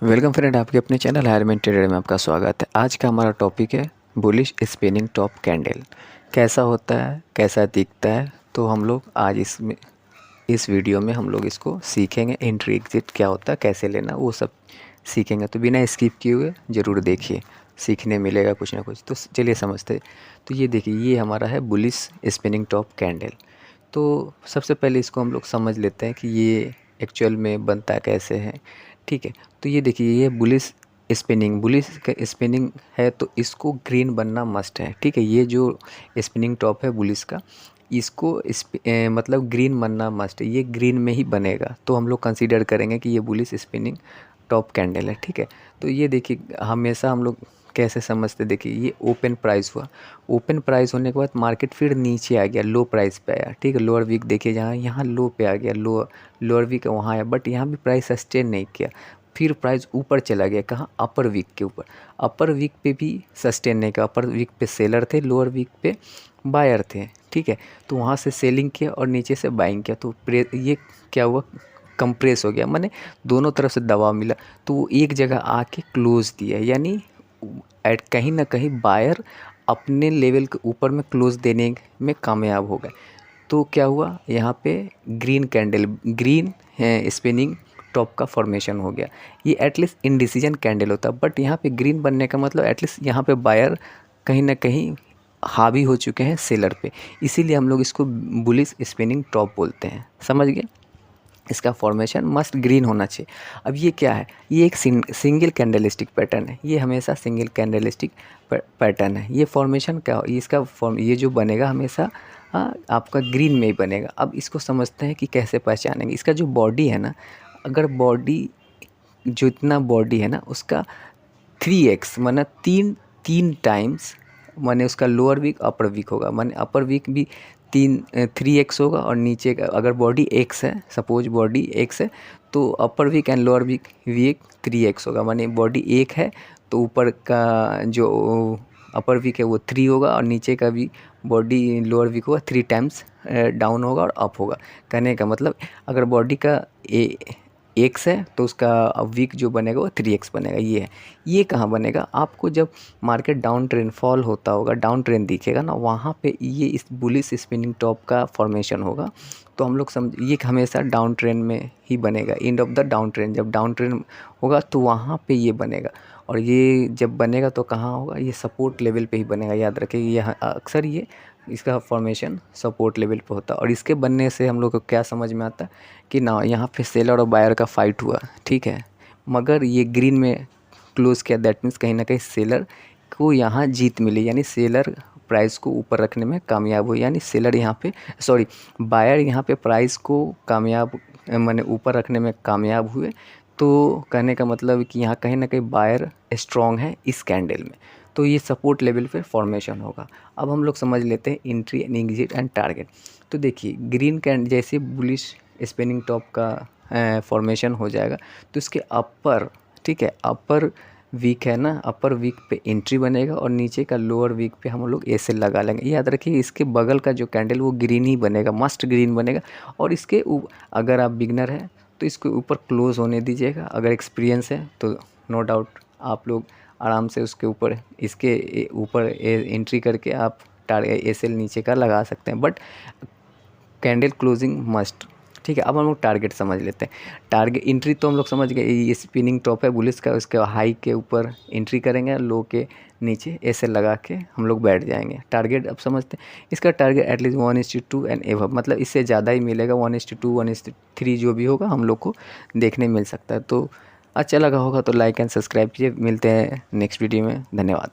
Welcome friend, आपके अपने channel हायरमैन trader में आपका स्वागत है। आज का हमारा टॉपिक है बुलिश स्पिनिंग टॉप कैंडल। कैसा होता है, कैसा दिखता है, तो हम लोग आज इस वीडियो में हम लोग इसको सीखेंगे। एंट्री एग्जिट क्या होता है, कैसे लेना, वो सब सीखेंगे। तो बिना स्किप किए हुए ज़रूर देखिए, सीखने मिलेगा कुछ ना कुछ। तो चलिए समझते हैं। तो ये देखिए, ये हमारा है बुलिश स्पिनिंग टॉप कैंडल। तो सबसे पहले इसको हम लोग समझ लेते हैं कि ये एक्चुअल में बनता कैसे है। ठीक है, तो ये देखिए, ये बुलिश बुलिश का स्पिनिंग है, तो इसको ग्रीन बनना मस्ट है। ठीक है, ये जो स्पिनिंग टॉप है बुलिश का, इसको मतलब ग्रीन बनना मस्ट है। ये ग्रीन में ही बनेगा, तो हम लोग कंसीडर करेंगे कि ये बुलिश स्पिनिंग टॉप कैंडल है। ठीक है, तो ये देखिए, हमेशा हम लोग कैसे समझते, देखिए ये ओपन प्राइस हुआ। ओपन प्राइस होने के बाद मार्केट फिर नीचे आ गया, लो प्राइस पे आया। ठीक है, लोअर वीक देखिए, जहाँ यहाँ लो पे आ गया, लोअर वीक वहाँ आया, बट यहाँ भी प्राइस सस्टेन नहीं किया। फिर प्राइस ऊपर चला गया, कहाँ, अपर वीक के ऊपर। अपर वीक पे भी सस्टेन नहीं किया। अपर वीक पे सेलर थे, लोअर वीक पे बायर थे। ठीक है, तो वहाँ से सेलिंग किया और नीचे से बाइंग किया, तो ये क्या हुआ, कंप्रेस हो गया, माने दोनों तरफ से दबाव मिला, तो वो एक जगह आके क्लोज दिया। यानी एट कहीं ना कहीं बायर अपने लेवल के ऊपर में क्लोज देने में कामयाब हो गए। तो क्या हुआ, यहाँ पे green candle, green spinning top का फॉर्मेशन हो गया। ये एटलीस्ट इनडिसीजन कैंडल होता, बट यहाँ पे ग्रीन बनने का मतलब एटलीस्ट यहाँ पे बायर कहीं ना कहीं हावी हो चुके हैं सेलर पे। इसीलिए हम लोग इसको बुलिश स्पिनिंग टॉप बोलते हैं। समझ गए, इसका फॉर्मेशन मस्ट ग्रीन होना चाहिए। अब ये क्या है, ये एक सिंगल कैंडलिस्टिक पैटर्न है। ये हमेशा सिंगल कैंडलिस्टिक पैटर्न है। ये फॉर्मेशन क्या हो, इसका फॉर्म, ये जो बनेगा हमेशा आपका ग्रीन में ही बनेगा। अब इसको समझते हैं कि कैसे पहचानेंगे। इसका जो बॉडी है ना, अगर बॉडी, जो इतना बॉडी है ना, उसका 3x माना तीन टाइम्स, माने उसका लोअर वीक अपर वीक होगा, माने अपर वीक भी 3x होगा, और नीचे का अगर बॉडी x है, सपोज बॉडी x है, तो upper wick and lower wick 3x होगा। माने बॉडी 1 है तो ऊपर का जो अपर वीक है वो 3 होगा, और नीचे का भी बॉडी लोअर वीक होगा 3 टाइम्स डाउन होगा और अप होगा। कहने का मतलब, अगर बॉडी का एक्स है तो उसका वीक जो बनेगा वो 3x बनेगा। ये है, ये कहाँ बनेगा, आपको जब मार्केट डाउन ट्रेंड फॉल होता होगा, डाउन ट्रेंड दिखेगा ना, वहाँ पे ये इस बुलिश स्पिनिंग टॉप का फॉर्मेशन होगा। तो हम लोग समझ, ये हमेशा डाउन ट्रेंड में ही बनेगा। End of the down trend, जब डाउन ट्रेंड होगा तो वहाँ पे ये बनेगा। और ये जब बनेगा तो कहाँ होगा, ये सपोर्ट लेवल पे ही बनेगा। याद रखिए, ये अक्सर ये इसका फॉर्मेशन सपोर्ट लेवल पे होता है। और इसके बनने से हम लोग को क्या समझ में आता है कि ना, यहाँ पे सेलर और बायर का फाइट हुआ, ठीक है, मगर ये ग्रीन में क्लोज किया। दैट मीन्स कहीं ना कहीं सेलर को यहाँ जीत मिली, यानी सेलर प्राइस को ऊपर रखने में कामयाब हुई। यानी सेलर यहाँ पे, सॉरी, बायर यहाँ पे प्राइस को कामयाब, माने ऊपर रखने में कामयाब हुए। तो कहने का मतलब कि यहाँ कहीं ना कहीं बायर स्ट्रॉन्ग है इस कैंडल में, तो ये सपोर्ट लेवल पे फॉर्मेशन होगा। अब हम लोग समझ लेते हैं entry and exit and target. तो देखिए, ग्रीन कैंड जैसे बुलिश स्पिनिंग टॉप का फॉर्मेशन हो जाएगा, तो इसके अपर, ठीक है, अपर वीक है ना, अपर वीक पे एंट्री बनेगा, और नीचे का लोअर वीक पे हम लोग ऐसे लगा लेंगे। याद रखिए, इसके बगल का जो कैंडल वो ग्रीन ही बनेगा, मस्ट ग्रीन बनेगा। और इसके अगर आप बिगनर हैं तो इसके ऊपर क्लोज होने दीजिएगा। अगर एक्सपीरियंस है तो नो डाउट आप लोग आराम से उसके ऊपर, इसके ऊपर एंट्री करके आप टारगेट एसएल नीचे का लगा सकते हैं, बट कैंडल क्लोजिंग मस्ट। ठीक है, अब हम लोग टारगेट समझ लेते हैं। टारगेट, एंट्री तो हम लोग समझ गए, ये स्पिनिंग टॉप है बुलिश का, उसके हाई के ऊपर एंट्री करेंगे, लो के नीचे ऐसे लगा के हम लोग बैठ जाएंगे। टारगेट अब समझते हैं, इसका टारगेट एटलीस्ट 1:2 एंड एवब, मतलब इससे ज़्यादा ही मिलेगा। 1:2 1:3 जो भी होगा हम लोग को देखने मिल सकता है। तो अच्छा लगा होगा तो लाइक एंड सब्सक्राइब कीजिए। मिलते हैं नेक्स्ट वीडियो में, धन्यवाद।